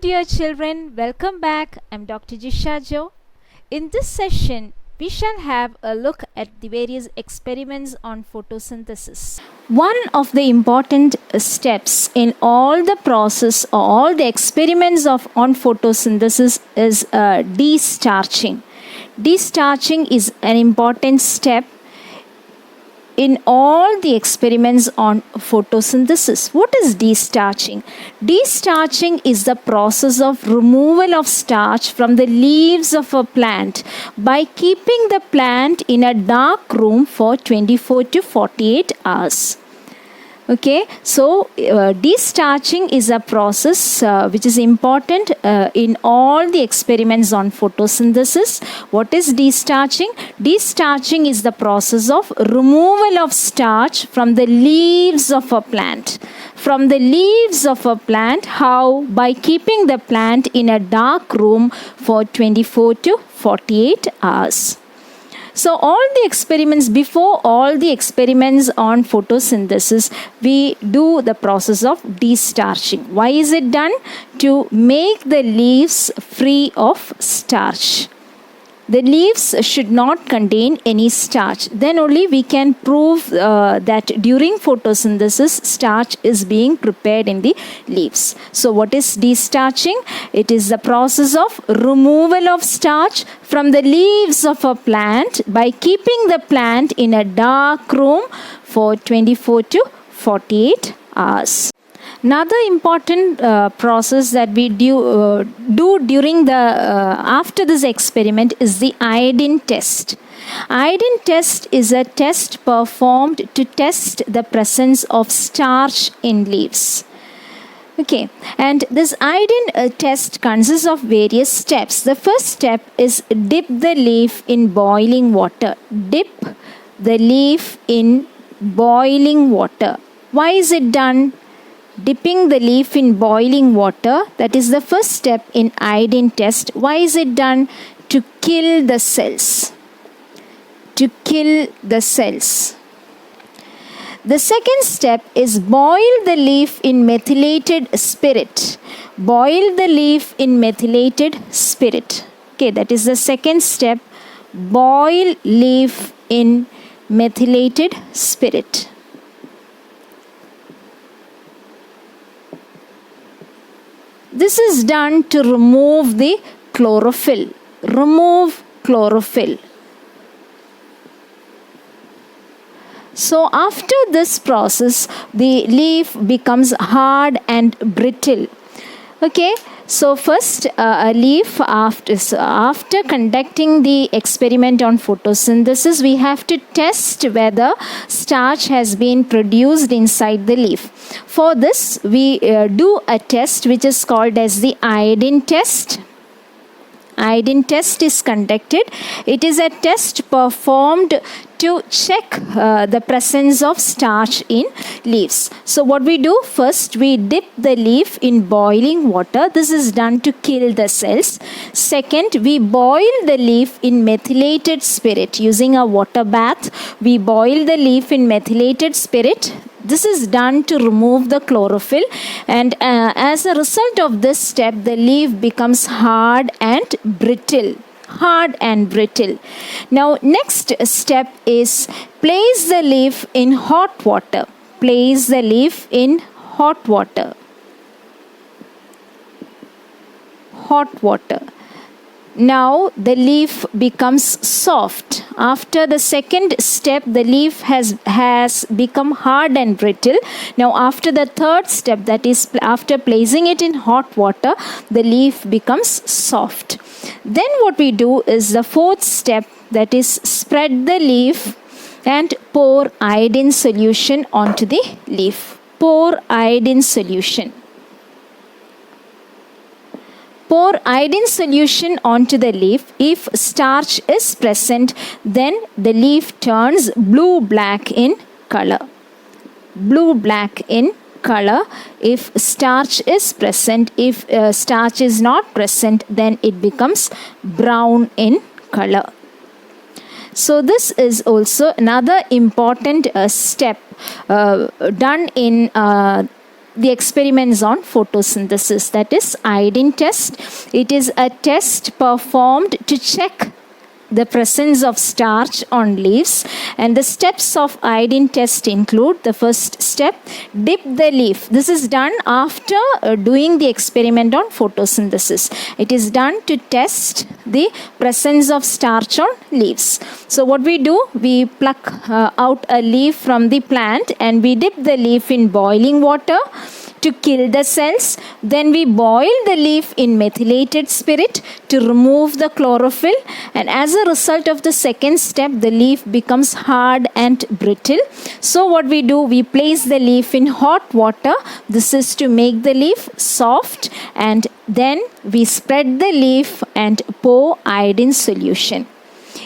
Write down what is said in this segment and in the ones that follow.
dear children, welcome back. I'm Dr. Jisha Joe. In this session, we shall have a look at the various experiments on photosynthesis. One of the important steps in all the process or all the experiments on photosynthesis is destarching. Destarching is an important step in all the experiments on photosynthesis. What is destarching? Destarching is the process of removal of starch from the leaves of a plant by keeping the plant in a dark room for 24 to 48 hours. Okay, so destarching is a process which is important in all the experiments on photosynthesis. What is destarching? Destarching is the process of removal of starch from the leaves of a plant. From the leaves of a plant, how? By keeping the plant in a dark room for 24 to 48 hours. So before all the experiments on photosynthesis, we do the process of destarching. Why is it done? To make the leaves free of starch. The leaves should not contain any starch. Then only we can prove that during photosynthesis, starch is being prepared in the leaves. So what is destarching? It is the process of removal of starch from the leaves of a plant by keeping the plant in a dark room for 24 to 48 hours. Another important process that we do during after this experiment is the iodine test. Iodine test is a test performed to test the presence of starch in leaves. Okay, and this iodine test consists of various steps. The first step is dip the leaf in boiling water. Dip the leaf in boiling water. Why is it done? Dipping the leaf in boiling water, that is the first step in iodine test. Why is it done? To kill the cells. To kill the cells. The second step is boil the leaf in methylated spirit. Boil the leaf in methylated spirit. Okay, that is the second step. Boil leaf in methylated spirit. This is done to remove the chlorophyll. Remove chlorophyll. So after this process, the leaf becomes hard and brittle. Okay, so first a leaf, after conducting the experiment on photosynthesis, we have to test whether starch has been produced inside the leaf. For this, we do a test which is called as the iodine test. Iodine test is conducted. It is a test performed to check the presence of starch in leaves. So what we do, first we dip the leaf in boiling water. This is done to kill the cells. Second, we boil the leaf in methylated spirit. Using a water bath, we boil the leaf in methylated spirit. This is done to remove the chlorophyll, and as a result of this step, the leaf becomes hard and brittle. Hard and brittle. Now, next step is place the leaf in hot water. Place the leaf in hot water. Hot water. Now the leaf becomes soft. After the second step, the leaf has become hard and brittle. Now after the third step, that is after placing it in hot water, the leaf becomes soft. Then what we do is the fourth step, that is spread the leaf and pour iodine solution onto the leaf. Pour iodine solution. Pour iodine solution onto the leaf. If starch is present, then the leaf turns blue-black in color. Blue-black in color. If starch is present, if starch is not present, then it becomes brown in color. So this is also another important step done in the experiments on photosynthesis, that is iodine test. It is a test performed to check the presence of starch on leaves, and the steps of iodine test include: the first step, dip the leaf. This is done after doing the experiment on photosynthesis. It is done to test the presence of starch on leaves. So what we do, we pluck out a leaf from the plant and we dip the leaf in boiling water to kill the cells. Then we boil the leaf in methylated spirit to remove the chlorophyll, and as a result of the second step, the leaf becomes hard and brittle. So what we do, we place the leaf in hot water. This is to make the leaf soft, and then we spread the leaf and pour iodine solution.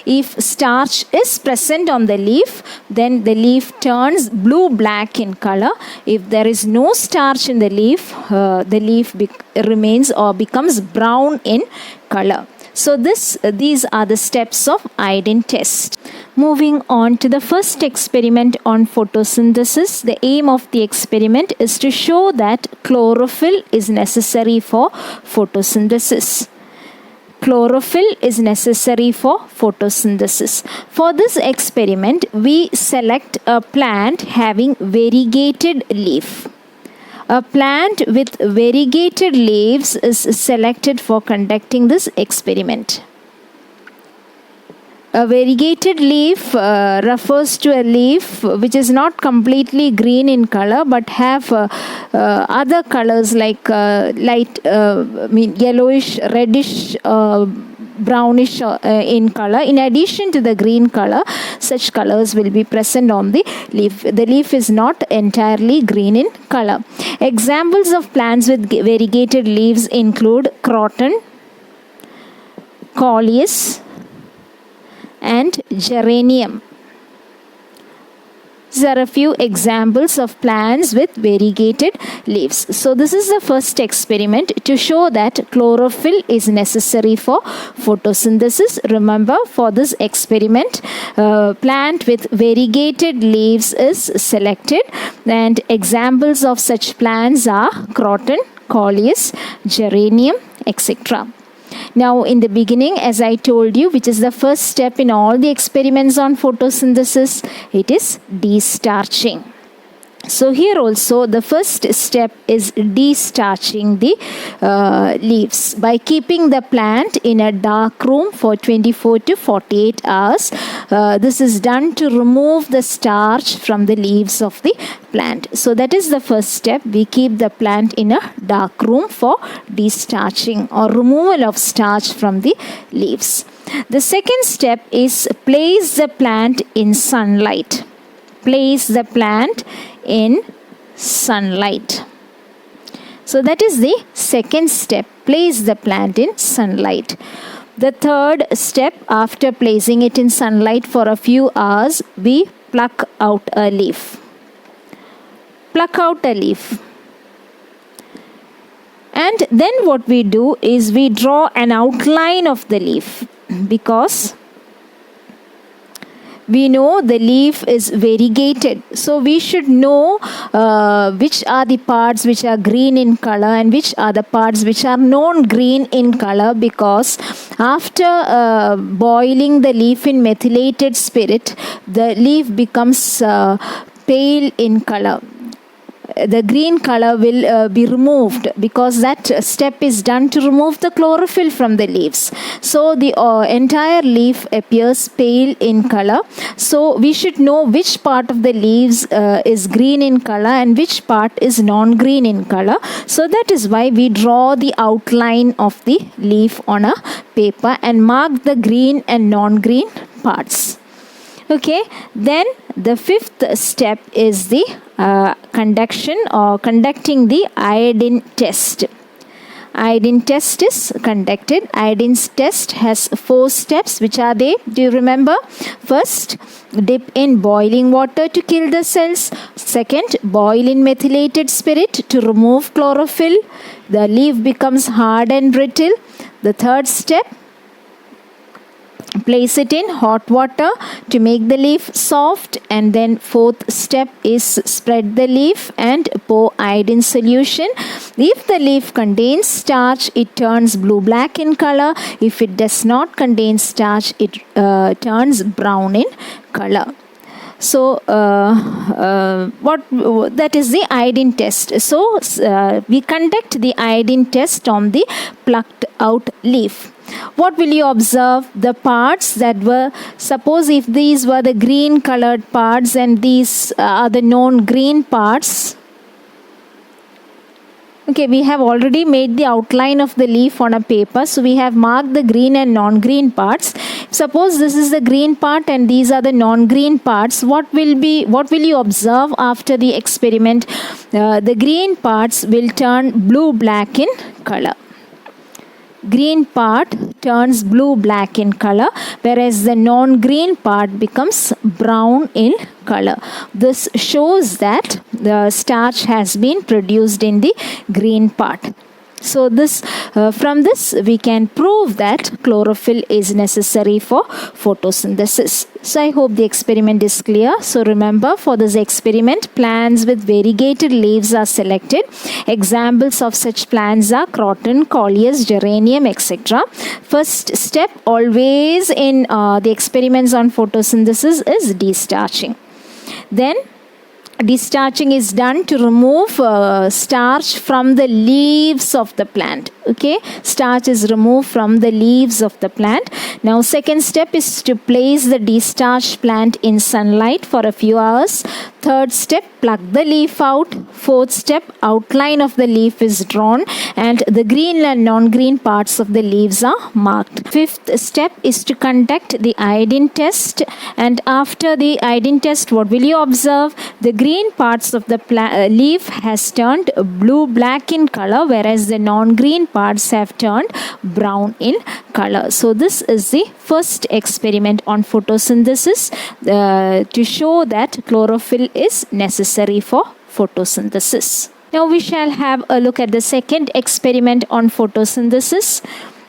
If starch is present on the leaf, then the leaf turns blue-black in color. If there is no starch in the leaf remains or becomes brown in color. So these are the steps of iodine test. Moving on to the first experiment on photosynthesis. The aim of the experiment is to show that chlorophyll is necessary for photosynthesis. Chlorophyll is necessary for photosynthesis. For this experiment, we select a plant having variegated leaf. A plant with variegated leaves is selected for conducting this experiment. A variegated leaf refers to a leaf which is not completely green in color but have other colors like light yellowish, reddish, brownish in color. In addition to the green color, such colors will be present on the leaf. The leaf is not entirely green in color. Examples of plants with variegated leaves include croton, coleus, and geranium. These are a few examples of plants with variegated leaves. So this is the first experiment to show that chlorophyll is necessary for photosynthesis. Remember, for this experiment, plant with variegated leaves is selected, and examples of such plants are croton, coleus, geranium, etc. Now, in the beginning, as I told you, which is the first step in all the experiments on photosynthesis, it is destarching. So here also the first step is destarching the leaves by keeping the plant in a dark room for 24 to 48 hours. This is done to remove the starch from the leaves of the plant. So that is the first step. We keep the plant in a dark room for destarching or removal of starch from the leaves. The second step is place the plant in sunlight. Place the plant in sunlight. So that is the second step. Place the plant in sunlight. The third step, after placing it in sunlight for a few hours, we pluck out a leaf. Pluck out a leaf. And then what we do is we draw an outline of the leaf, because we know the leaf is variegated. So we should know which are the parts which are green in color and which are the parts which are non-green in color, because after boiling the leaf in methylated spirit, the leaf becomes pale in color. The green color will be removed, because that step is done to remove the chlorophyll from the leaves. So the entire leaf appears pale in color. So we should know which part of the leaves is green in color and which part is non-green in color. So that is why we draw the outline of the leaf on a paper and mark the green and non-green parts. Okay, then the fifth step is the conducting the iodine test. Iodine test is conducted. Iodine test has 4 steps. Which are they? Do you remember? First, dip in boiling water to kill the cells. Second, boil in methylated spirit to remove chlorophyll. The leaf becomes hard and brittle. The third step, place it in hot water to make the leaf soft, and then fourth step is spread the leaf and pour iodine solution. If the leaf contains starch, it turns blue-black in color. If it does not contain starch, it turns brown in color. So that is the iodine test. So we conduct the iodine test on the plucked out leaf. What will you observe? The parts that were, suppose if these were the green colored parts and these are the known green parts. Okay, we have already made the outline of the leaf on a paper. So we have marked the green and non-green parts. Suppose this is the green part and these are the non-green parts. What will you observe after the experiment? The green parts will turn blue-black in color. Green part turns blue-black in color, whereas the non-green part becomes brown in color. This shows that the starch has been produced in the green part. So from this we can prove that chlorophyll is necessary for photosynthesis. So I hope the experiment is clear. So remember, for this experiment, plants with variegated leaves are selected. Examples of such plants are croton, coleus, geranium, etc. First step always in the experiments on photosynthesis is destarching. Then destarching is done to remove starch from the leaves of the plant. Okay, starch is removed from the leaves of the plant. Now second step is to place the destarched plant in sunlight for a few hours. Third step, pluck the leaf out. Fourth step, outline of the leaf is drawn and the green and non-green parts of the leaves are marked. Fifth step is to conduct the iodine test, and after the iodine test, what will you observe? The green parts of the leaf has turned blue-black in color, whereas the non-green parts have turned brown in color. So this is the first experiment on photosynthesis to show that chlorophyll is necessary for photosynthesis. Now we shall have a look at the second experiment on photosynthesis.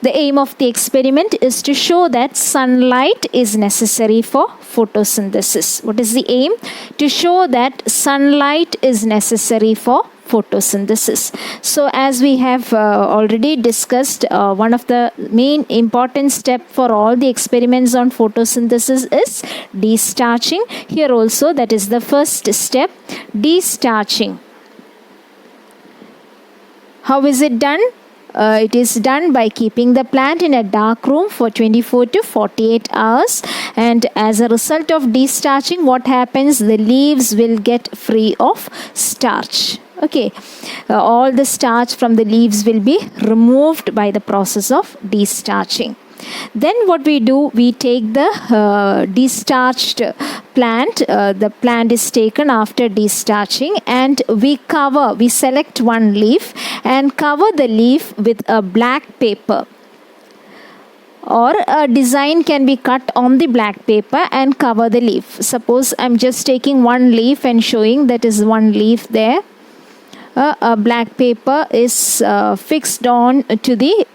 The aim of the experiment is to show that sunlight is necessary for photosynthesis. What is the aim? To show that sunlight is necessary for photosynthesis. So as we have already discussed, one of the main important step for all the experiments on photosynthesis is destarching. Here also, that is the first step, destarching. How is it done? It is done by keeping the plant in a dark room for 24 to 48 hours, and as a result of destarching, what happens? The leaves will get free of starch. Okay, all the starch from the leaves will be removed by the process of destarching. Then what we do, we take the destarched plant, the plant is taken after destarching, and we select one leaf and cover the leaf with a black paper, or a design can be cut on the black paper and cover the leaf. Suppose I'm just taking one leaf and showing that is one leaf there. A black paper is fixed on to the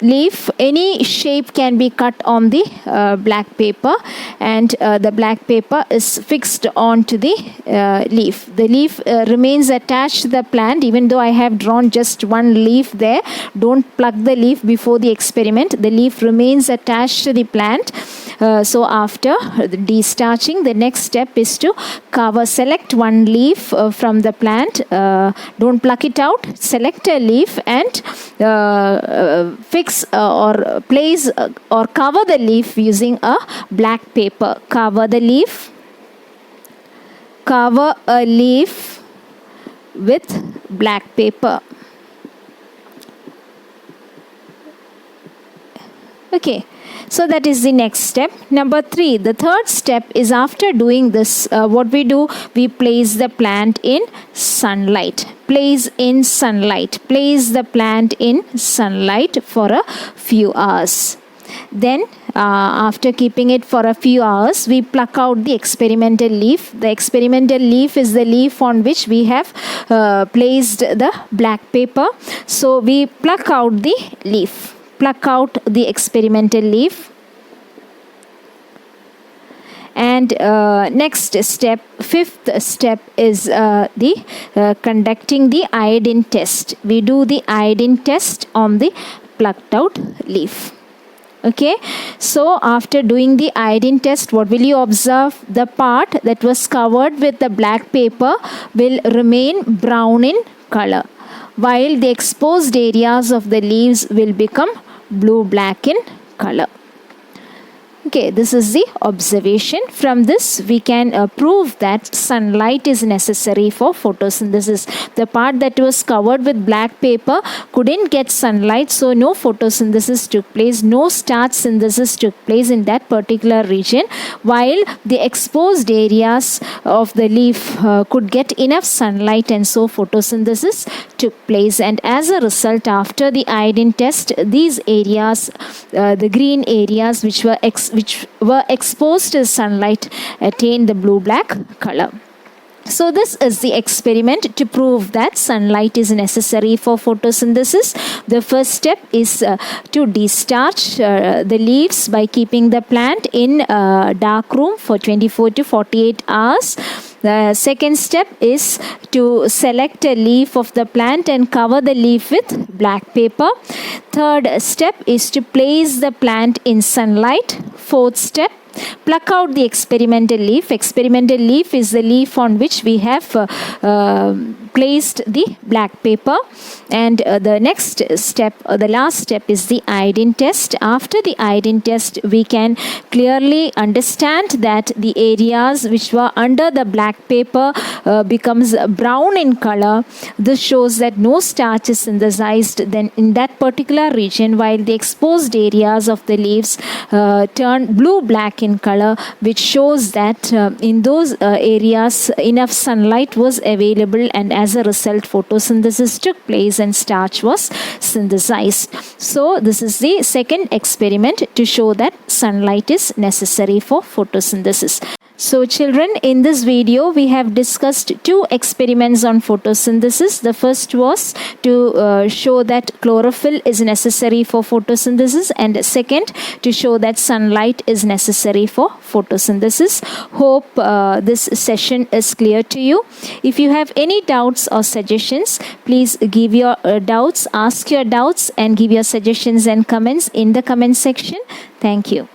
leaf. Any shape can be cut on the black paper, and the black paper is fixed onto the leaf. The leaf remains attached to the plant even though I have drawn just one leaf there. Don't pluck the leaf before the experiment. The leaf remains attached to the plant. So after the destarching, the next step is to select one leaf from the plant. Don't pluck it out. Select a leaf and fix or place or cover the leaf using a black paper. Cover the leaf. Cover a leaf with black paper. Okay. So that is the next step. Number 3, the third step is after doing this, what we do, we place the plant in sunlight. Place in sunlight. Place the plant in sunlight for a few hours. Then after keeping it for a few hours, we pluck out the experimental leaf. The experimental leaf is the leaf on which we have placed the black paper. So we pluck out the leaf. pluck out the experimental leaf. And next step, fifth step is the conducting the iodine test. We do the iodine test on the plucked out leaf. Okay, so after doing the iodine test, what will you observe? The part that was covered with the black paper will remain brown in color, while the exposed areas of the leaves will become blue-black in color. Okay, this is the observation. From this, we can prove that sunlight is necessary for photosynthesis. The part that was covered with black paper couldn't get sunlight, so no photosynthesis took place, no starch synthesis took place in that particular region, while the exposed areas of the leaf could get enough sunlight, and so photosynthesis took place. And as a result, after the iodine test, these areas, the green areas which were exposed to sunlight, attained the blue-black color. So this is the experiment to prove that sunlight is necessary for photosynthesis. The first step is to destarch the leaves by keeping the plant in a dark room for 24 to 48 hours. The second step is to select a leaf of the plant and cover the leaf with black paper. Third step is to place the plant in sunlight. Fourth step, pluck out the experimental leaf. Experimental leaf is the leaf on which we have placed the black paper. And the next step, the last step, is the iodine test. After the iodine test, we can clearly understand that the areas which were under the black paper becomes brown in color. This shows that no starch is synthesized then in that particular region, while the exposed areas of the leaves turn blue-black in color, which shows that in those areas enough sunlight was available, and as a result photosynthesis took place and starch was synthesized. So this is the second experiment to show that sunlight is necessary for photosynthesis. So children, in this video we have discussed two experiments on photosynthesis. The first was to show that chlorophyll is necessary for photosynthesis, and second to show that sunlight is necessary for photosynthesis. Hope this session is clear to you. If you have any doubts or suggestions, please give your doubts, ask your doubts and give your suggestions and comments in the comment section. Thank you.